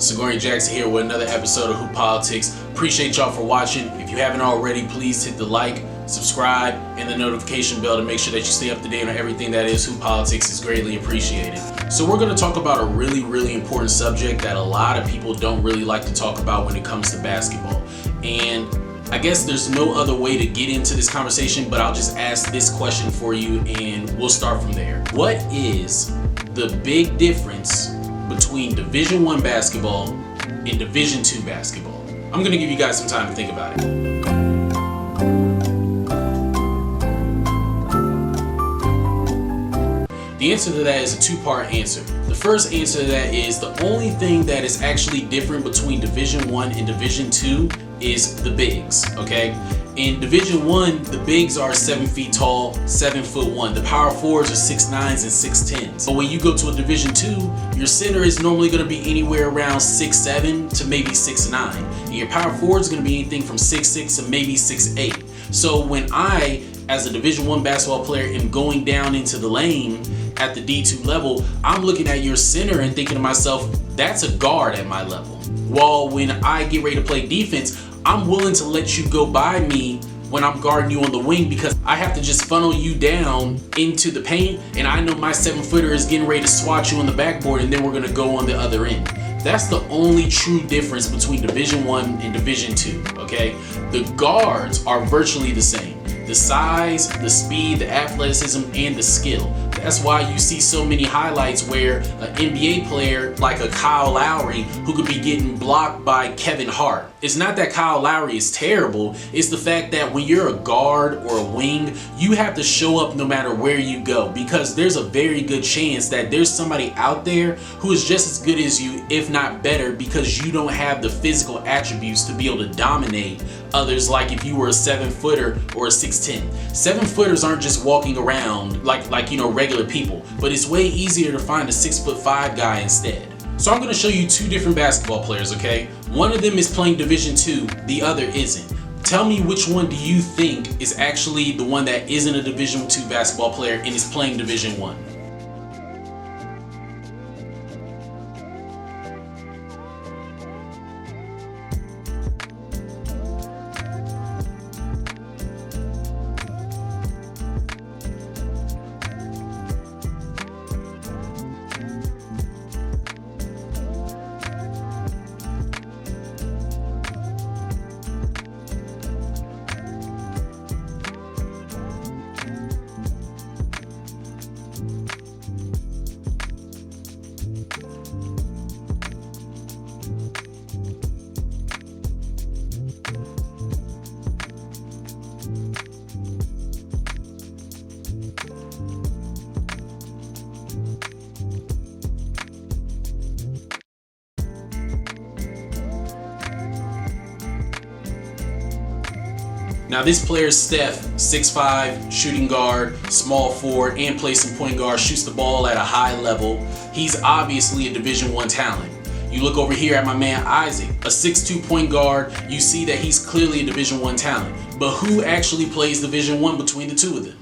Sigourney Jackson here with another episode of Hoop Politics. Appreciate y'all for watching. If you haven't already, please hit the like, subscribe, and the notification bell to make sure that you stay up to date on everything that is Hoop Politics. Is greatly appreciated. So we're going to talk about a really important subject that a lot of people don't really like to talk about when it comes to basketball. And I guess there's no other way to get into this conversation, but I'll just ask this question for you and we'll start from there. What is the big difference between Division I basketball and Division II basketball? I'm going to give you guys some time to think about it. The answer to that is a two-part answer. The first answer to that is the only thing that is actually different between Division I and Division II is the bigs, okay? In Division I, the bigs are 7 feet tall, 7'1". The power forwards are 6'9" and 6'10". But when you go to a Division II, your center is normally going to be anywhere around 6'7" to maybe 6'9". And your power forward is going to be anything from 6'6" to maybe 6'8". So when I, as a Division I basketball player, am going down into the lane at the D2 level, I'm looking at your center and thinking to myself, that's a guard at my level. While when I get ready to play defense, I'm willing to let you go by me when I'm guarding you on the wing because I have to just funnel you down into the paint and I know my 7-footer is getting ready to swat you on the backboard and then we're gonna go on the other end. That's the only true difference between Division I and Division II, okay? The guards are virtually the same. The size, the speed, the athleticism, and the skill. That's why you see so many highlights where an NBA player like a Kyle Lowry who could be getting blocked by Kevin Hart. It's not that Kyle Lowry is terrible, it's the fact that when you're a guard or a wing, you have to show up no matter where you go because there's a very good chance that there's somebody out there who is just as good as you, if not better, because you don't have the physical attributes to be able to dominate others like if you were a 7-footer or a 6'10". 7-footers aren't just walking around like regular people, but it's way easier to find a 6'5" guy instead. So I'm going to show you two different basketball players, okay? One of them is playing Division II, the other isn't. Tell me which one do you think is actually the one that isn't a Division II basketball player and is playing Division I? Now this player is Steph, 6'5", shooting guard, small forward, and plays some point guard, shoots the ball at a high level. He's obviously a Division I talent. You look over here at my man Isaac, a 6'2" point guard, you see that he's clearly a Division I talent. But who actually plays Division I between the two of them?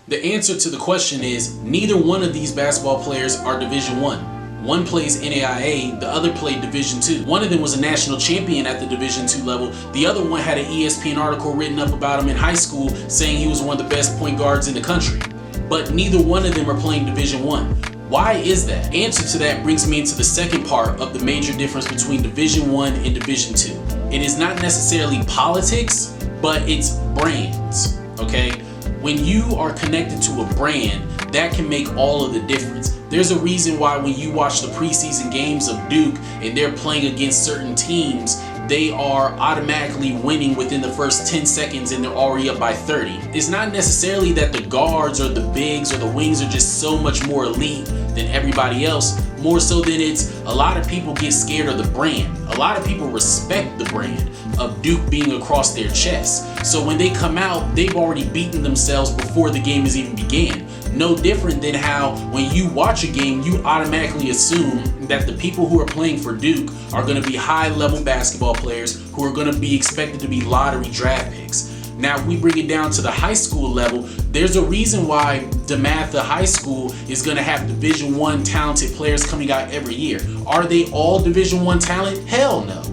The answer to the question is neither one of these basketball players are Division I. One plays NAIA, the other played Division II. One of them was a national champion at the Division II level. The other one had an ESPN article written up about him in high school saying he was one of the best point guards in the country. But neither one of them are playing Division I. Why is that? Answer to that brings me into the second part of the major difference between Division I and Division II. It is not necessarily politics, but it's brands, okay? When you are connected to a brand, that can make all of the difference. There's a reason why when you watch the preseason games of Duke and they're playing against certain teams, they are automatically winning within the first 10 seconds and they're already up by 30. It's not necessarily that the guards or the bigs or the wings are just so much more elite than everybody else, more so than it's a lot of people get scared of the brand. A lot of people respect the brand of Duke being across their chest. So when they come out, they've already beaten themselves before the game has even began. No different than how when you watch a game, you automatically assume that the people who are playing for Duke are going to be high-level basketball players who are going to be expected to be lottery draft picks. Now, if we bring it down to the high school level, there's a reason why DeMatha High School is going to have Division I talented players coming out every year. Are they all Division I talent? Hell no.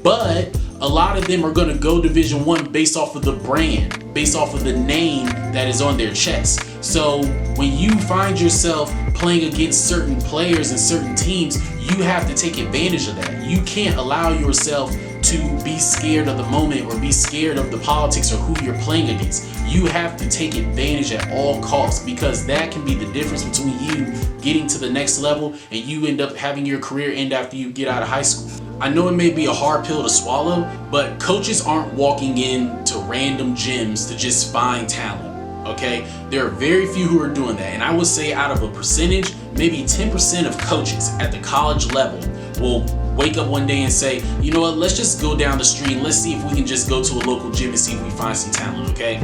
But a lot of them are going to go Division I based off of the brand, based off of the name that is on their chest. So when you find yourself playing against certain players and certain teams, you have to take advantage of that. You can't allow yourself to be scared of the moment or be scared of the politics or who you're playing against. You have to take advantage at all costs, because that can be the difference between you getting to the next level and you end up having your career end after you get out of high school. I know it may be a hard pill to swallow, but coaches aren't walking into random gyms to just find talent, okay? There are very few who are doing that, and I would say out of a percentage, maybe 10% of coaches at the college level will wake up one day and say, you know what, let's just go down the street and let's see if we can just go to a local gym and see if we find some talent, okay?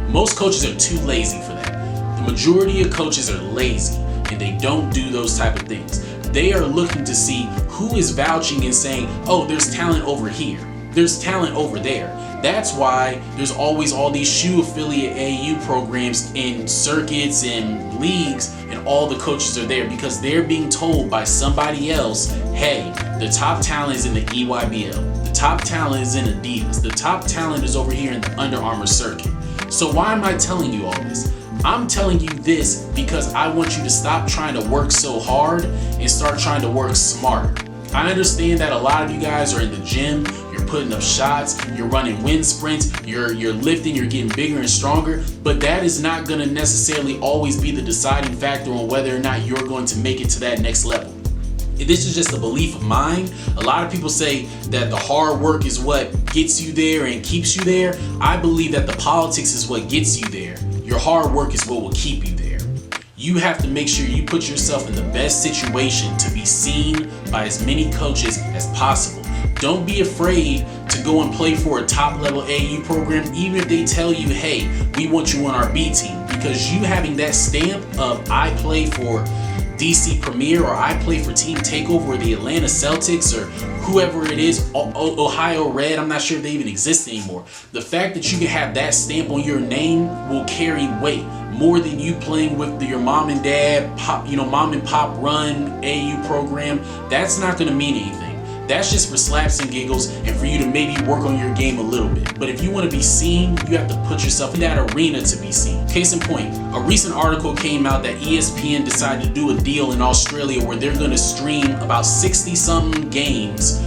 Most coaches are too lazy for that. The majority of coaches are lazy and they don't do those type of things. They are looking to see who is vouching and saying, oh, there's talent over here, there's talent over there. That's why there's always all these shoe affiliate AAU programs and circuits and leagues, and all the coaches are there because they're being told by somebody else, hey, the top talent is in the EYBL, the top talent is in Adidas, the top talent is over here in the Under Armour circuit. So why am I telling you all this? I'm telling you this because I want you to stop trying to work so hard and start trying to work smarter. I understand that a lot of you guys are in the gym, you're putting up shots, you're running wind sprints, you're lifting, you're getting bigger and stronger, but that is not going to necessarily always be the deciding factor on whether or not you're going to make it to that next level. This is just a belief of mine. A lot of people say that the hard work is what gets you there and keeps you there. I believe that the politics is what gets you there. Your hard work is what will keep you there. You have to make sure you put yourself in the best situation to be seen by as many coaches as possible. Don't be afraid to go and play for a top level AAU program, even if they tell you, hey, we want you on our B team, because you having that stamp of I play for DC Premier or I play for Team Takeover or the Atlanta Celtics or whoever it is, Ohio Red, I'm not sure if they even exist anymore. The fact that you can have that stamp on your name will carry weight more than you playing with your mom and dad, mom and pop run AAU program. That's not going to mean anything. That's just for slaps and giggles and for you to maybe work on your game a little bit. But if you want to be seen, you have to put yourself in that arena to be seen. Case in point, a recent article came out that ESPN decided to do a deal in Australia where they're going to stream about 60-something games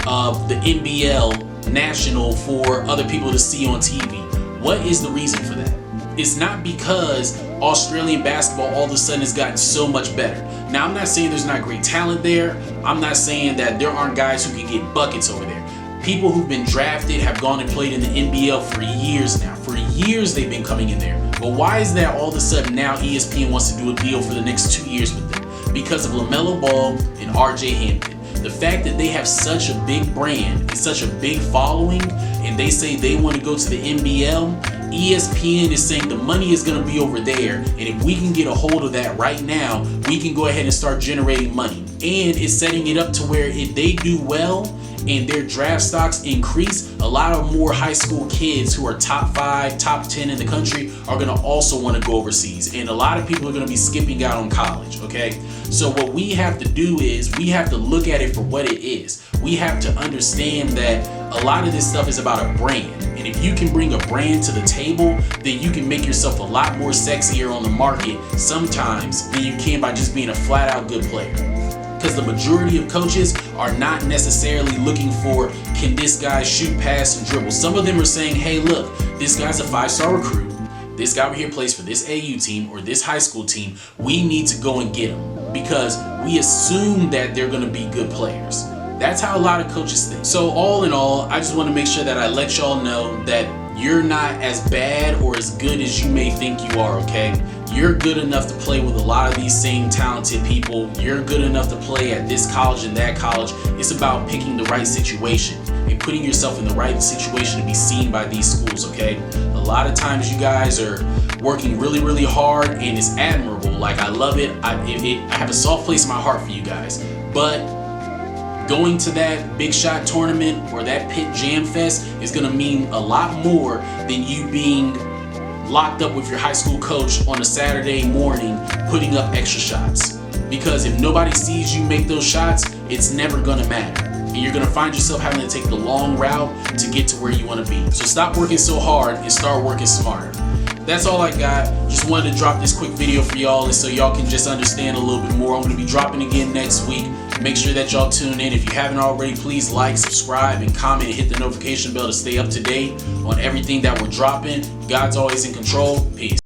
of the NBL National for other people to see on TV. What is the reason for that? It's not because Australian basketball all of a sudden has gotten so much better. Now, I'm not saying there's not great talent there. I'm not saying that there aren't guys who can get buckets over there. People who've been drafted have gone and played in the NBL for years now. For years they've been coming in there. But why is that all of a sudden now ESPN wants to do a deal for the next 2 years with them? Because of Lamelo Ball and RJ Hampton. The fact that they have such a big brand and such a big following, and they say they want to go to the NBL, ESPN is saying the money is going to be over there, and if we can get a hold of that right now, we can go ahead and start generating money. And it's setting it up to where if they do well and their draft stocks increase, a lot of more high school kids who are top 5, top 10 in the country are going to also want to go overseas. And a lot of people are going to be skipping out on college, okay? So what we have to do is we have to look at it for what it is. We have to understand that a lot of this stuff is about a brand. And if you can bring a brand to the table, then you can make yourself a lot more sexier on the market sometimes than you can by just being a flat out good player. Because the majority of coaches are not necessarily looking for, can this guy shoot, pass, and dribble? Some of them are saying, hey, look, this guy's a 5-star recruit. This guy over here plays for this AU team or this high school team. We need to go and get him because we assume that they're going to be good players. That's how a lot of coaches think. So all in all, I just want to make sure that I let y'all know that you're not as bad or as good as you may think you are, okay? You're good enough to play with a lot of these same talented people. You're good enough to play at this college and that college. It's about picking the right situation and putting yourself in the right situation to be seen by these schools, okay? A lot of times you guys are working really, really hard and it's admirable. Like, I love it. I have a soft place in my heart for you guys. But Going to that big shot tournament or that pit jam fest is going to mean a lot more than you being locked up with your high school coach on a Saturday morning putting up extra shots. Because if nobody sees you make those shots, it's never going to matter. And you're going to find yourself having to take the long route to get to where you want to be. So stop working so hard and start working smarter. That's all I got. Just wanted to drop this quick video for y'all, and so y'all can just understand a little bit more. I'm going to be dropping again next week. Make sure that y'all tune in. If you haven't already, please like, subscribe, and comment, and hit the notification bell to stay up to date on everything that we're dropping. God's always in control. Peace.